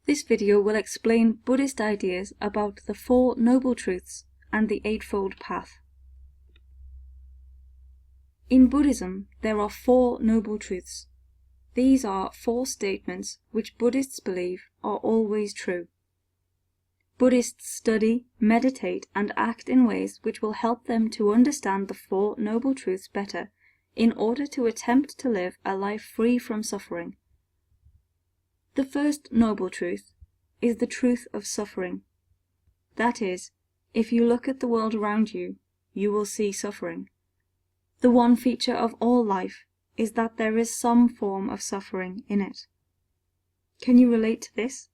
This video will explain Buddhist ideas about the Four Noble Truths and the Eightfold Path. In Buddhism, there are four Noble Truths. These are four statements which Buddhists believe are always true. Buddhists study, meditate, and act in ways which will help them to understand the Four Noble Truths better in order to attempt to live a life free from suffering. The first Noble Truth is the truth of suffering. That is, if you look at the world around you, you will see suffering. The one feature of all life is that there is some form of suffering in it. Can you relate to this?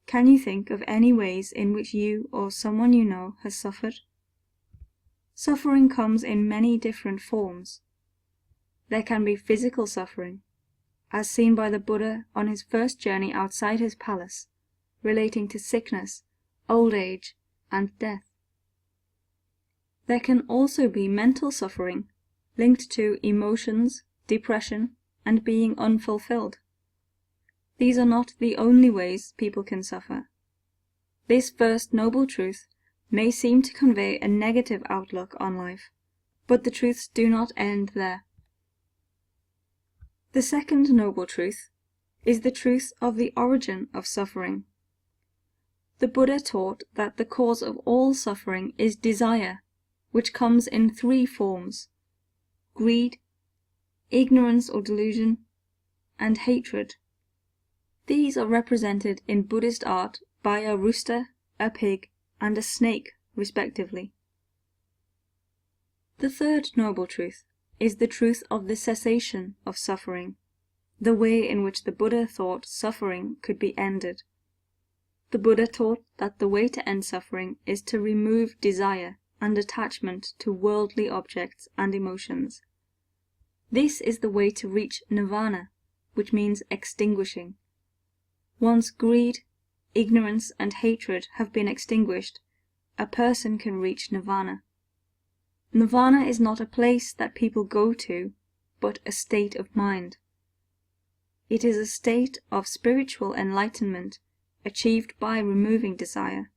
Can you think of any ways in which you or someone you know has suffered? Suffering comes in many different forms. There can be physical suffering, as seen by the Buddha on his first journey outside his palace, relating to sickness, old age, and death. There can also be mental suffering, linked to emotions, depression, and being unfulfilled. These are not the only ways people can suffer. This first noble truth may seem to convey a negative outlook on life, but the truths do not end there. The second noble truth is the truth of the origin of suffering. The Buddha taught that the cause of all suffering is desire, which comes in three forms: greed, ignorance or delusion, and hatred. These are represented in Buddhist art by a rooster, a pig, and a snake, respectively. The third noble truth is the truth of the cessation of suffering, the way in which the Buddha thought suffering could be ended. The Buddha taught that the way to end suffering is to remove desire and attachment to worldly objects and emotions. This is the way to reach nirvana, which means extinguishing. Once greed, ignorance, and hatred have been extinguished, a person can reach nirvana. Nirvana is not a place that people go to, but a state of mind. It is a state of spiritual enlightenment achieved by removing desire.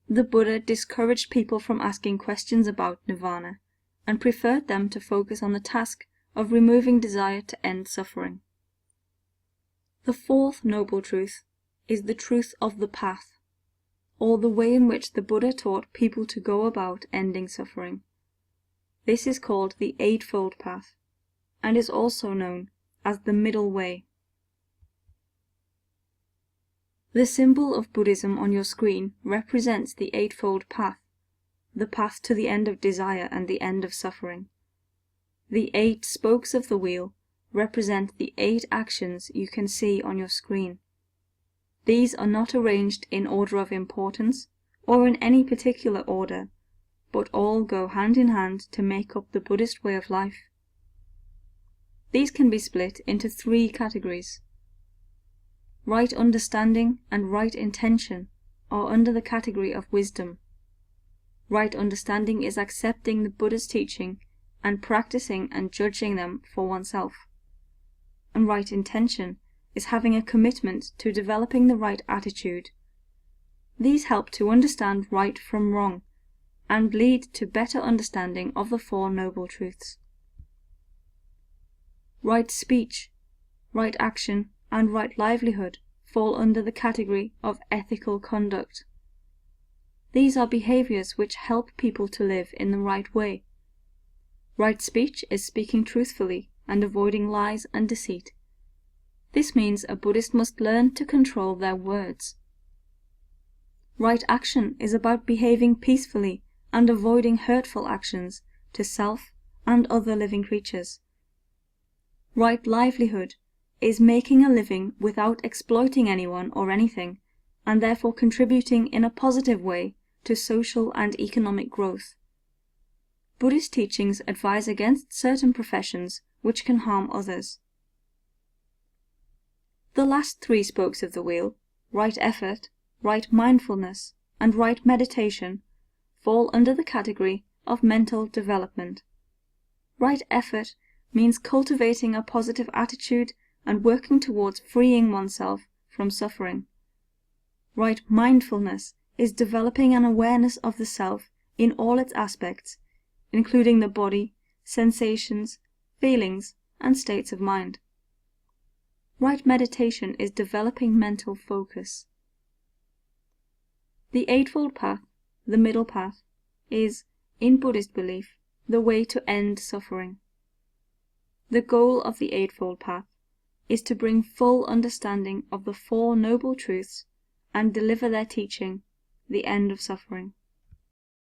The Buddha discouraged people from asking questions about nirvana and preferred them to focus on the task of removing desire to end suffering. The fourth noble truth is the truth of the path, or the way in which the Buddha taught people to go about ending suffering. This is called the Eightfold Path, and is also known as the middle way. The symbol of Buddhism on your screen represents the Eightfold Path, the path to the end of desire and the end of suffering. The 8 spokes of the wheel represent the 8 actions you can see on your screen. These are not arranged in order of importance or in any particular order, but all go hand in hand to make up the Buddhist way of life. These can be split into 3 categories. Right understanding and right intention are under the category of wisdom. Right understanding is accepting the Buddha's teaching and practicing and judging them for oneself. And right intention is having a commitment to developing the right attitude. These help to understand right from wrong and lead to better understanding of the Four Noble Truths. Right speech, right action, and right livelihood fall under the category of ethical conduct. These are behaviors which help people to live in the right way. Right speech is speaking truthfully and avoiding lies and deceit. This means a Buddhist must learn to control their words. Right action is about behaving peacefully and avoiding hurtful actions to self and other living creatures. Right livelihood is making a living without exploiting anyone or anything, and therefore contributing in a positive way to social and economic growth. Buddhist teachings advise against certain professions which can harm others. The last 3 spokes of the wheel, right effort, right mindfulness, and right meditation, fall under the category of mental development. Right effort means cultivating a positive attitude and working towards freeing oneself from suffering. Right mindfulness is developing an awareness of the self in all its aspects, including the body, sensations, feelings, and states of mind. Right meditation is developing mental focus. The Eightfold Path, the middle path, is, in Buddhist belief, the way to end suffering. The goal of the Eightfold Path is to bring full understanding of the Four Noble Truths and deliver their teaching, the end of suffering.